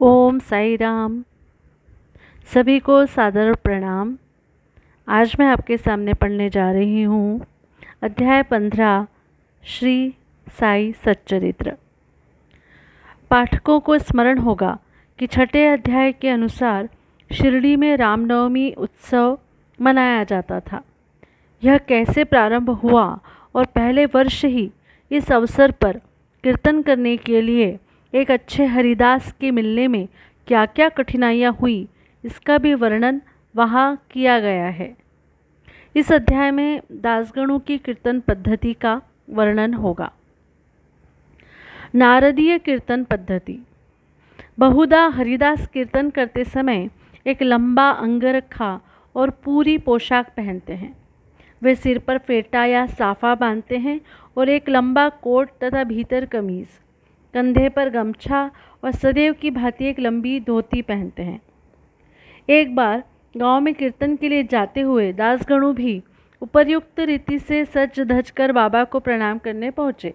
ओम साई राम। सभी को सादर प्रणाम। आज मैं आपके सामने पढ़ने जा रही हूँ अध्याय 15 श्री साई सच्चरित्र। पाठकों को स्मरण होगा कि छठे अध्याय के अनुसार शिरडी में रामनवमी उत्सव मनाया जाता था। यह कैसे प्रारंभ हुआ और पहले वर्ष ही इस अवसर पर कीर्तन करने के लिए एक अच्छे हरिदास के मिलने में क्या क्या कठिनाइयाँ हुई, इसका भी वर्णन वहाँ किया गया है। इस अध्याय में दासगणों की कीर्तन पद्धति का वर्णन होगा। नारदीय कीर्तन पद्धति। बहुधा हरिदास कीर्तन करते समय एक लंबा अंगरखा और पूरी पोशाक पहनते हैं। वे सिर पर फेटा या साफा बांधते हैं और एक लंबा कोट तथा भीतर कमीज, कंधे पर गमछा और सदैव की भांति एक लंबी धोती पहनते हैं। एक बार गांव में कीर्तन के लिए जाते हुए दासगणु भी उपर्युक्त रीति से सज धज कर बाबा को प्रणाम करने पहुँचे।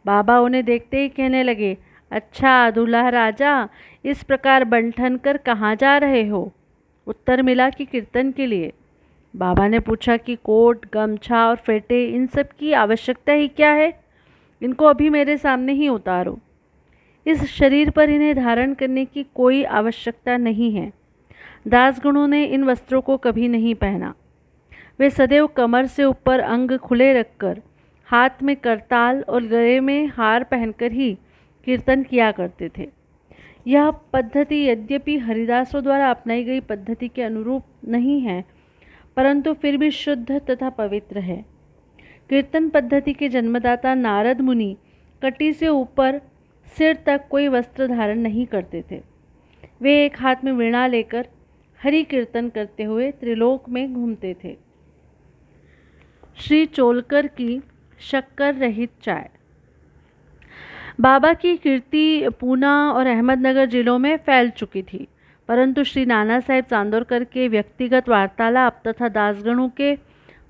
बाबा उन्हें देखते ही कहने लगे, अच्छा दूल्हा राजा, इस प्रकार बंठन कर कहाँ जा रहे हो? उत्तर मिला कि कीर्तन के लिए। बाबा ने पूछा कि कोट, गमछा और फेटे, इन सब की आवश्यकता ही क्या है? इनको अभी मेरे सामने ही उतारो। इस शरीर पर इन्हें धारण करने की कोई आवश्यकता नहीं है। दासगणों ने इन वस्त्रों को कभी नहीं पहना। वे सदैव कमर से ऊपर अंग खुले रखकर, हाथ में करताल और गले में हार पहनकर ही कीर्तन किया करते थे। यह पद्धति यद्यपि हरिदासों द्वारा अपनाई गई पद्धति के अनुरूप नहीं है, परंतु फिर भी शुद्ध तथा पवित्र है। कीर्तन पद्धति के जन्मदाता नारद मुनि कटी से ऊपर सिर तक कोई वस्त्र धारण नहीं करते थे। वे एक हाथ में वीणा लेकर हरि कीर्तन करते हुए त्रिलोक में घूमते थे। श्री चोलकर की शक्कर रहित चाय। बाबा की कीर्ति पूना और अहमदनगर जिलों में फैल चुकी थी, परंतु श्री नाना साहेब चांदोरकर के व्यक्तिगत वार्तालाप तथा दासगणों के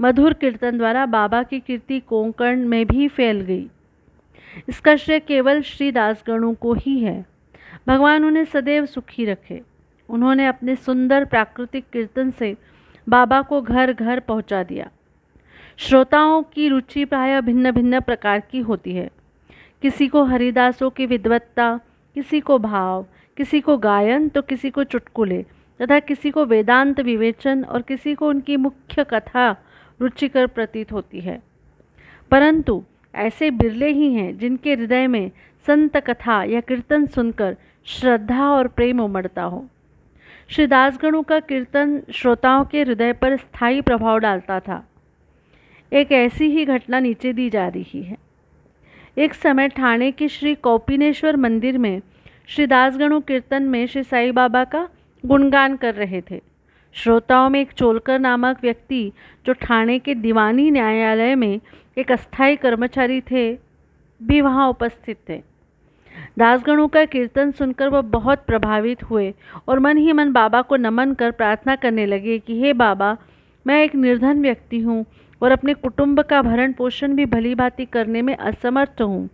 मधुर कीर्तन द्वारा बाबा की कीर्ति कोंकण में भी फैल गई। इसका श्रेय केवल श्री दासगणों को ही है। भगवान उन्हें सदैव सुखी रखे। उन्होंने अपने सुंदर प्राकृतिक कीर्तन से बाबा को घर घर पहुंचा दिया। श्रोताओं की रुचि प्रायः भिन्न भिन्न प्रकार की होती है। किसी को हरिदासों की विद्वत्ता, किसी को भाव, किसी को गायन तो किसी को चुटकुले तथा किसी को वेदांत विवेचन और किसी को उनकी मुख्य कथा रुचिकर प्रतीत होती है। परंतु ऐसे बिरले ही हैं जिनके हृदय में संत कथा या कीर्तन सुनकर श्रद्धा और प्रेम उमड़ता हो। श्री दासगणों का कीर्तन श्रोताओं के हृदय पर स्थायी प्रभाव डालता था। एक ऐसी ही घटना नीचे दी जा रही है। एक समय ठाणे के श्री कौपिनेश्वर मंदिर में श्री दासगणों कीर्तन में श्री साईं बाबा का गुणगान कर रहे थे। श्रोताओं में एक चोलकर नामक व्यक्ति, जो ठाणे के दीवानी न्यायालय में एक अस्थायी कर्मचारी थे, भी वहाँ उपस्थित थे। दासगणों का कीर्तन सुनकर वह बहुत प्रभावित हुए और मन ही मन बाबा को नमन कर प्रार्थना करने लगे कि हे बाबा, मैं एक निर्धन व्यक्ति हूँ और अपने कुटुंब का भरण पोषण भी भली भांति करने में असमर्थ हूँ।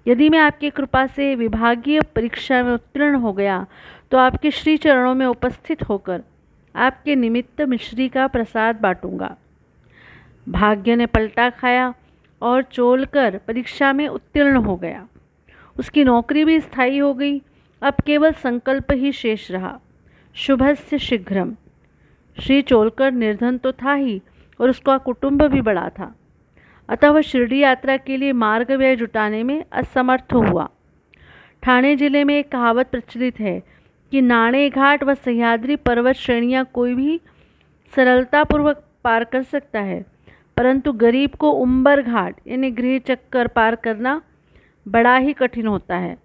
यदि मैं आपकी कृपा से विभागीय परीक्षा में उत्तीर्ण हो गया तो आपके श्री चरणों में उपस्थित होकर आपके निमित्त मिश्री का प्रसाद बांटूंगा। भाग्य ने पलटा खाया और चोलकर परीक्षा में उत्तीर्ण हो गया। उसकी नौकरी भी स्थायी हो गई। अब केवल संकल्प ही शेष रहा, शुभस्य शीघ्रम। श्री चोलकर निर्धन तो था ही और उसका कुटुंब भी बड़ा था, अतः वह शिरडी यात्रा के लिए मार्ग व्यय जुटाने में असमर्थ हुआ। ठाणे जिले में एक कहावत प्रचलित है कि नाणे घाट व सह्याद्री पर्वत श्रेणियाँ कोई भी सरलतापूर्वक पार कर सकता है, परंतु गरीब को उम्बर घाट यानी गृह चक्कर पार करना बड़ा ही कठिन होता है।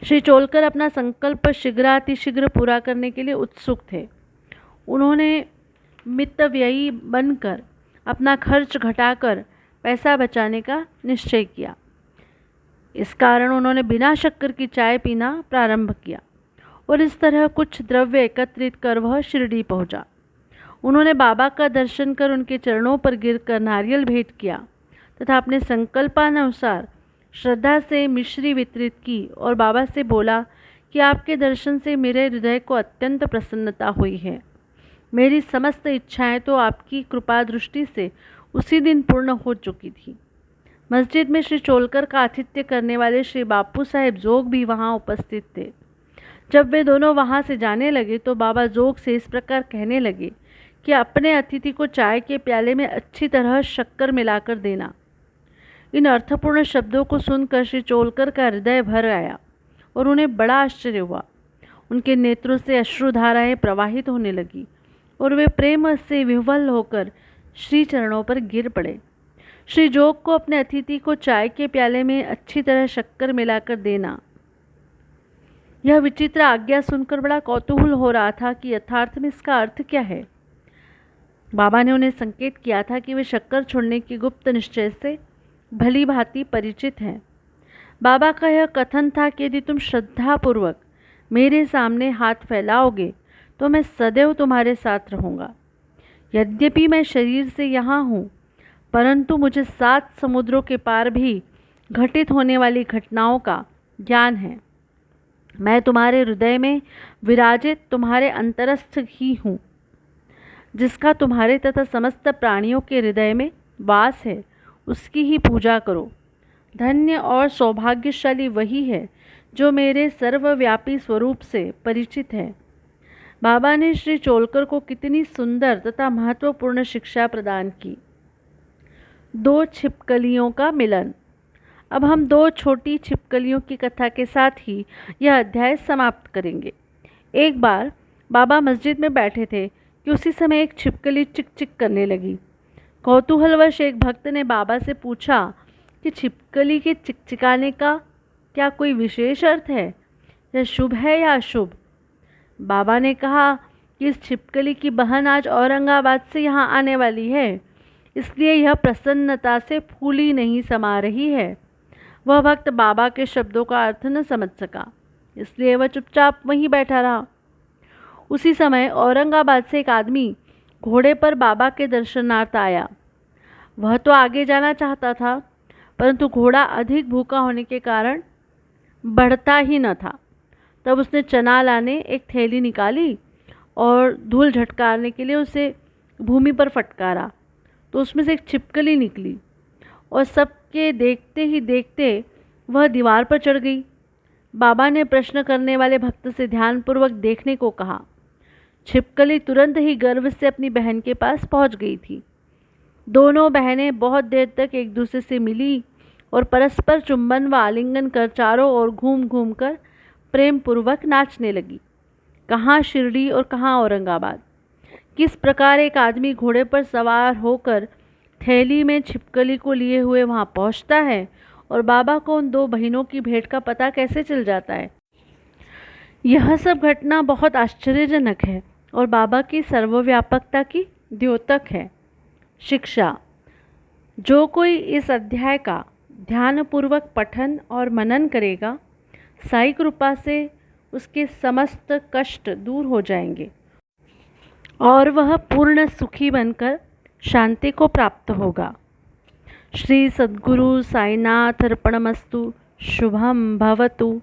श्री चोलकर अपना संकल्प शीघ्रातिशीघ्र पूरा करने के लिए उत्सुक थे। उन्होंने मितव्ययी बनकर अपना खर्च घटाकर पैसा बचाने का निश्चय किया। इस कारण उन्होंने बिना शक्कर की चाय पीना प्रारंभ किया और इस तरह कुछ द्रव्य एकत्रित कर वह शिरडी पहुंचा। उन्होंने बाबा का दर्शन कर उनके चरणों पर गिरकर नारियल भेंट किया तथा अपने संकल्पानुसार श्रद्धा से मिश्री वितरित की और बाबा से बोला कि आपके दर्शन से मेरे हृदय को अत्यंत प्रसन्नता हुई है। मेरी समस्त इच्छाएं तो आपकी कृपा दृष्टि से उसी दिन पूर्ण हो चुकी थी। मस्जिद में श्री चोलकर का आतिथ्य करने वाले श्री बापू साहेब जोग भी वहाँ उपस्थित थे। जब वे दोनों वहाँ से जाने लगे तो बाबा जोग से इस प्रकार कहने लगे कि अपने अतिथि को चाय के प्याले में अच्छी तरह शक्कर मिलाकर देना। इन अर्थपूर्ण शब्दों को सुनकर श्री चोलकर का हृदय भर आया और उन्हें बड़ा आश्चर्य हुआ। उनके नेत्रों से अश्रुधाराएं प्रवाहित होने लगी और वे प्रेम से विह्वल होकर श्री चरणों पर गिर पड़े। श्री जोग को अपने अतिथि को चाय के प्याले में अच्छी तरह शक्कर मिलाकर देना, यह विचित्र आज्ञा सुनकर बड़ा कौतूहल हो रहा था कि यथार्थ में इसका अर्थ क्या है। बाबा ने उन्हें संकेत किया था कि वे शक्कर छोड़ने की गुप्त निश्चय से भली भांति परिचित हैं। बाबा का यह कथन था कि यदि तुम श्रद्धापूर्वक मेरे सामने हाथ फैलाओगे तो मैं सदैव तुम्हारे साथ रहूँगा। यद्यपि मैं शरीर से यहाँ हूँ, परंतु मुझे 7 समुद्रों के पार भी घटित होने वाली घटनाओं का ज्ञान है। मैं तुम्हारे हृदय में विराजित तुम्हारे अंतरस्थ ही हूँ, जिसका तुम्हारे तथा समस्त प्राणियों के हृदय में वास है, उसकी ही पूजा करो। धन्य और सौभाग्यशाली वही है जो मेरे सर्वव्यापी स्वरूप से परिचित है। बाबा ने श्री चोलकर को कितनी सुंदर तथा महत्वपूर्ण शिक्षा प्रदान की। 2 छिपकलियों का मिलन। अब हम 2 छोटी छिपकलियों की कथा के साथ ही यह अध्याय समाप्त करेंगे। एक बार बाबा मस्जिद में बैठे थे कि उसी समय एक छिपकली चिक चिक करने लगी। कौतूहलवश एक भक्त ने बाबा से पूछा कि छिपकली के चिकचिकाने का क्या कोई विशेष अर्थ है, यह शुभ है या अशुभ। बाबा ने कहा कि इस छिपकली की बहन आज औरंगाबाद से यहाँ आने वाली है, इसलिए यह प्रसन्नता से फूली नहीं समा रही है। वह भक्त बाबा के शब्दों का अर्थ न समझ सका, इसलिए वह चुपचाप वहीं बैठा रहा। उसी समय औरंगाबाद से एक आदमी घोड़े पर बाबा के दर्शनार्थ आया। वह तो आगे जाना चाहता था, परंतु घोड़ा अधिक भूखा होने के कारण बढ़ता ही न था। तब उसने चना लाने एक थैली निकाली और धूल झटकारने के लिए उसे भूमि पर फटकारा, तो उसमें से एक छिपकली निकली और सबके देखते ही देखते वह दीवार पर चढ़ गई। बाबा ने प्रश्न करने वाले भक्त से ध्यानपूर्वक देखने को कहा। छिपकली तुरंत ही गर्व से अपनी बहन के पास पहुंच गई थी। दोनों बहनें बहुत देर तक एक दूसरे से मिली और परस्पर चुंबन व आलिंगन कर चारों ओर घूम घूम कर प्रेम पूर्वक नाचने लगी। कहाँ शिरडी और कहाँ औरंगाबाद। किस प्रकार एक आदमी घोड़े पर सवार होकर थैली में छिपकली को लिए हुए वहाँ पहुँचता है और बाबा को उन 2 बहनों की भेंट का पता कैसे चल जाता है। यह सब घटना बहुत आश्चर्यजनक है और बाबा की सर्वव्यापकता की द्योतक है। शिक्षा। जो कोई इस अध्याय का ध्यानपूर्वक पठन और मनन करेगा, साई कृपा से उसके समस्त कष्ट दूर हो जाएंगे और वह पूर्ण सुखी बनकर शांति को प्राप्त होगा। श्री सद्गुरु साईनाथ अर्पणमस्तु। शुभम भवतु।